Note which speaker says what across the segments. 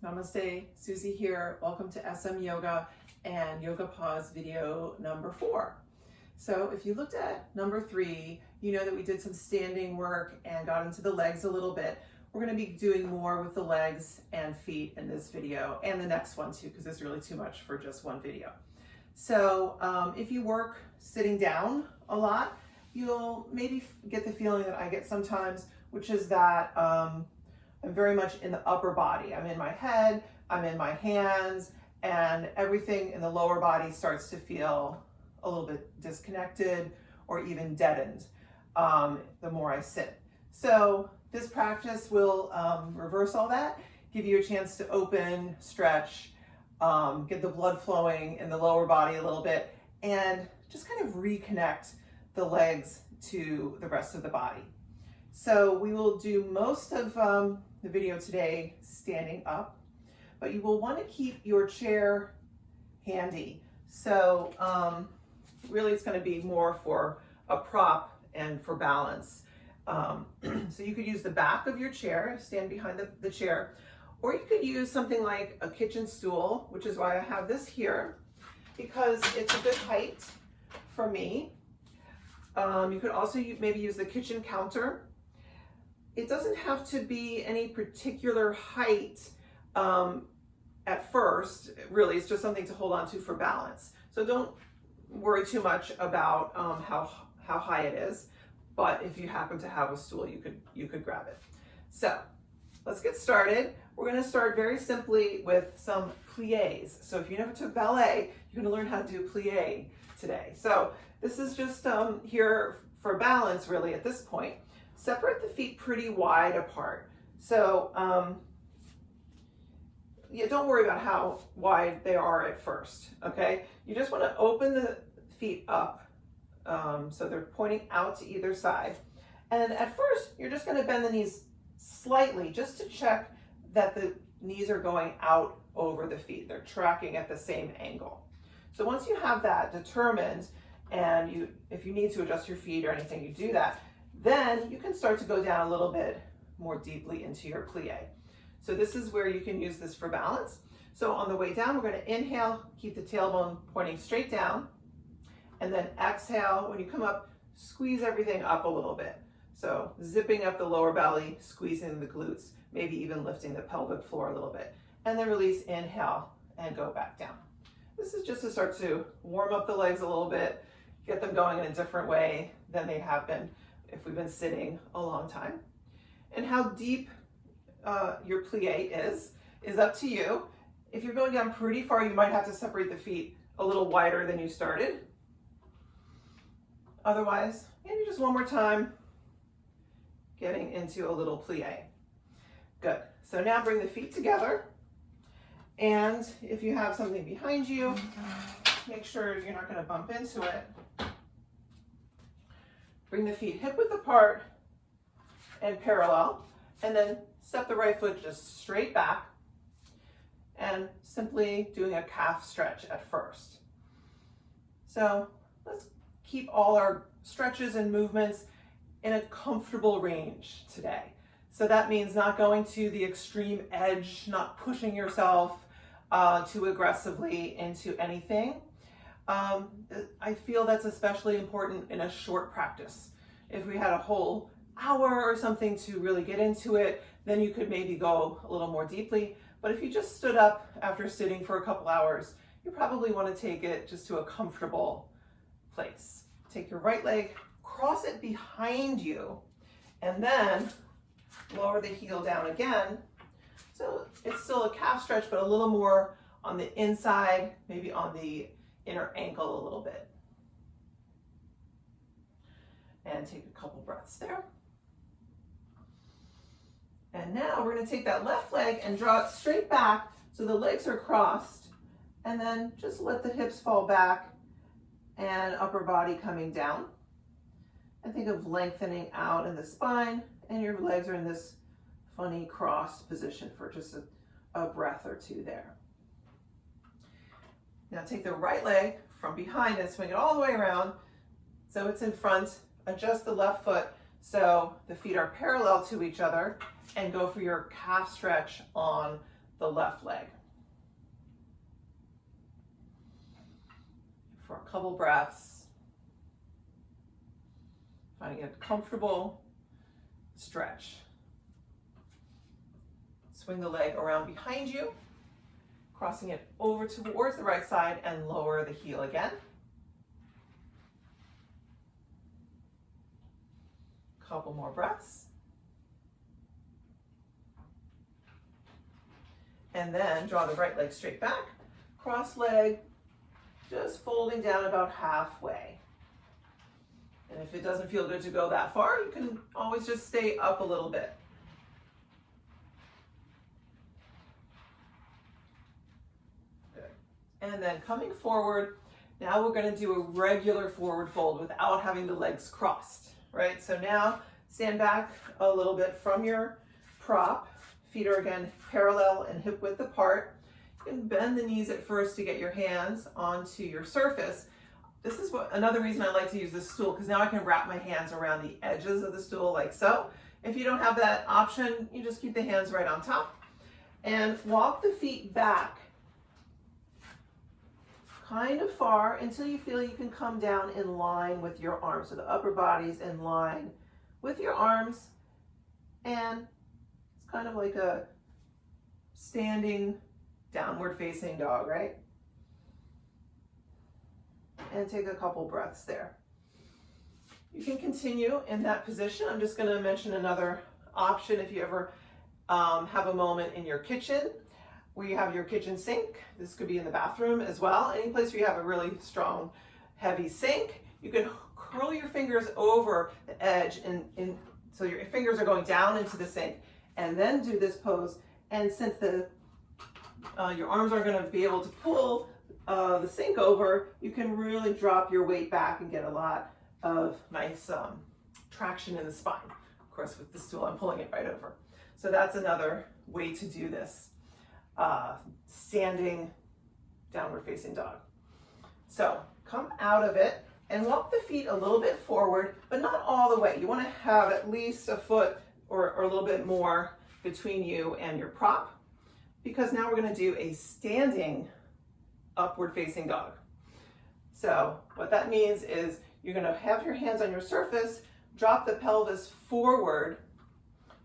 Speaker 1: Namaste, Susie here. Welcome to SM Yoga and Yoga Pause video number 4. So if you looked at number 3, you know that we did some standing work and got into the legs a little bit. We're going to be doing more with the legs and feet in this video and the next one too, because it's really too much for just one video. So if you work sitting down a lot, you'll maybe get the feeling that I get sometimes, which is that I'm very much in the upper body. I'm in my head, I'm in my hands, and everything in the lower body starts to feel a little bit disconnected or even deadened the more I sit. So this practice will reverse all that, give you a chance to open, stretch, get the blood flowing in the lower body a little bit, and just kind of reconnect the legs to the rest of the body. So we will do most of the video today standing up, but you will want to keep your chair handy. So really it's going to be more for a prop and for balance. So you could use the back of your chair, stand behind the chair, or you could use something like a kitchen stool, which is why I have this here, because it's a good height for me. You could also maybe use the kitchen counter. It doesn't have to be any particular height at first, really. It's just something to hold on to for balance. So don't worry too much about how high it is, but if you happen to have a stool, you could grab it. So let's get started. We're going to start very simply with some pliés. So if you never took ballet, you're going to learn how to do plié today. So this is just here for balance, really, at this point. Separate the feet pretty wide apart. So yeah, don't worry about how wide they are at first, okay? You just want to open the feet up so they're pointing out to either side. And at first, you're just going to bend the knees slightly just to check that the knees are going out over the feet. They're tracking at the same angle. So once you have that determined, and if you need to adjust your feet or anything, you do that. Then you can start to go down a little bit more deeply into your plie. So this is where you can use this for balance. So on the way down, we're going to inhale, keep the tailbone pointing straight down, and then exhale. When you come up, squeeze everything up a little bit. So zipping up the lower belly, squeezing the glutes, maybe even lifting the pelvic floor a little bit. And then release, inhale, and go back down. This is just to start to warm up the legs a little bit, get them going in a different way than they have been if we've been sitting a long time. And how deep your plie is up to you. If you're going down pretty far, you might have to separate the feet a little wider than you started. Otherwise, maybe just one more time, getting into a little plie. Good. So now bring the feet together. And if you have something behind you, make sure you're not going to bump into it. Bring the feet hip width apart and parallel, and then step the right foot just straight back and simply doing a calf stretch at first. So let's keep all our stretches and movements in a comfortable range today. So that means not going to the extreme edge, not pushing yourself too aggressively into anything. I feel that's especially important in a short practice. If we had a whole hour or something to really get into it, then you could maybe go a little more deeply. But if you just stood up after sitting for a couple hours, you probably want to take it just to a comfortable place. Take your right leg, cross it behind you, and then lower the heel down again. So it's still a calf stretch, but a little more on the inside, maybe on the inner ankle a little bit. And take a couple breaths there. And now we're going to take that left leg and draw it straight back so the legs are crossed, and then just let the hips fall back and upper body coming down. And think of lengthening out in the spine, and your legs are in this funny crossed position for just a breath or two there. Now take the right leg from behind and swing it all the way around so it's in front. Adjust the left foot so the feet are parallel to each other, and go for your calf stretch on the left leg. For a couple breaths, finding a comfortable stretch. Swing the leg around behind you, crossing it over towards the right side and lower the heel again. Couple more breaths. And then draw the right leg straight back, cross leg, just folding down about halfway. And if it doesn't feel good to go that far, you can always just stay up a little bit. Good. And then coming forward, now we're going to do a regular forward fold without having the legs crossed, right? So now stand back a little bit from your prop. Feet are again parallel and hip width apart. You can bend the knees at first to get your hands onto your surface. This is another reason I like to use this stool, because now I can wrap my hands around the edges of the stool like so. If you don't have that option, you just keep the hands right on top and walk the feet back kind of far until you feel you can come down in line with your arms. So the upper body's in line with your arms, and it's kind of like a standing downward facing dog, right? And take a couple breaths there. You can continue in that position. I'm just going to mention another option if you ever have a moment in your kitchen where you have your kitchen sink. This could be in the bathroom as well. Any place where you have a really strong, heavy sink, you can curl your fingers over the edge and so your fingers are going down into the sink, and then do this pose. And since your arms aren't going to be able to pull the sink over, you can really drop your weight back and get a lot of nice traction in the spine. Of course, with the stool, I'm pulling it right over. So that's another way to do this standing downward facing dog. So come out of it and walk the feet a little bit forward, but not all the way. You want to have at least a foot or a little bit more between you and your prop, because now we're going to do a standing upward facing dog. So what that means is you're going to have your hands on your surface, drop the pelvis forward,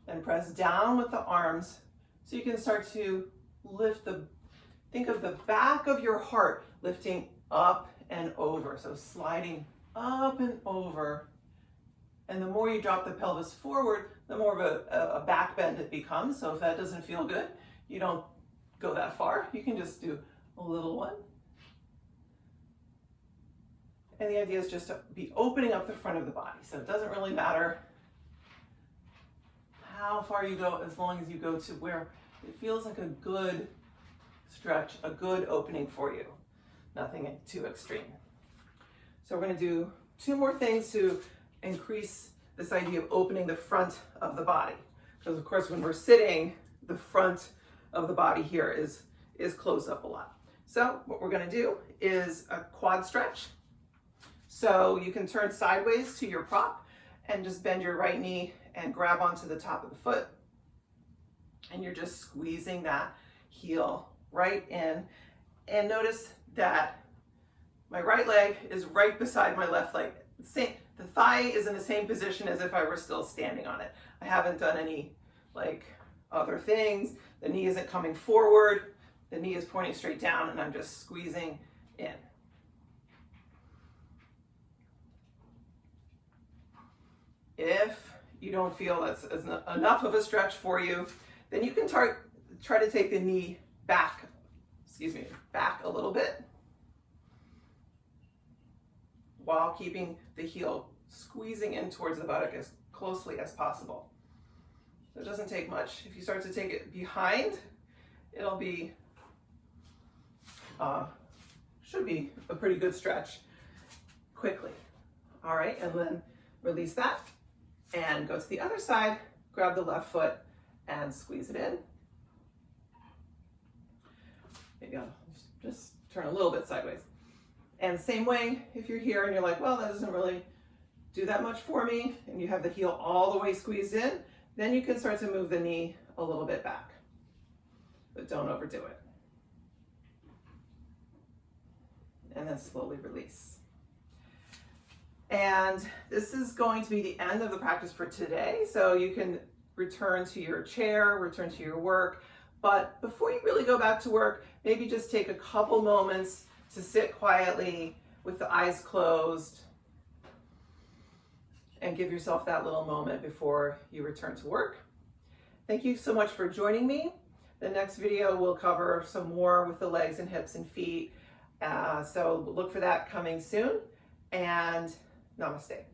Speaker 1: and press down with the arms so you can start to lift think of the back of your heart lifting up and over. So sliding up and over. And the more you drop the pelvis forward, the more of a back bend it becomes. So if that doesn't feel good, you don't go that far. You can just do a little one. And the idea is just to be opening up the front of the body. So it doesn't really matter how far you go, as long as you go to where it feels like a good stretch, a good opening for you. Nothing too extreme. So we're going to do two more things to increase this idea of opening the front of the body. Because of course, when we're sitting, the front of the body here is closed up a lot. So what we're going to do is a quad stretch. So you can turn sideways to your prop and just bend your right knee and grab onto the top of the foot. And you're just squeezing that heel right in. And notice that my right leg is right beside my left leg. The thigh is in the same position as if I were still standing on it. I haven't done any other things. The knee isn't coming forward. The knee is pointing straight down, and I'm just squeezing in. If you don't feel that's enough of a stretch for you, then you can try to take the knee back a little bit while keeping the heel squeezing in towards the buttock as closely as possible. So it doesn't take much. If you start to take it behind, it'll be, should be a pretty good stretch quickly. All right, and then release that and go to the other side, grab the left foot and squeeze it in. Maybe I'll just turn a little bit sideways. And same way, if you're here and you're like, well, that doesn't really do that much for me, and you have the heel all the way squeezed in, then you can start to move the knee a little bit back. but don't overdo it. And then slowly release. And this is going to be the end of the practice for today. So you can return to your chair, return to your work. But before you really go back to work, maybe just take a couple moments to sit quietly with the eyes closed and give yourself that little moment before you return to work. Thank you so much for joining me. The next video will cover some more with the legs and hips and feet. So look for that coming soon, and namaste.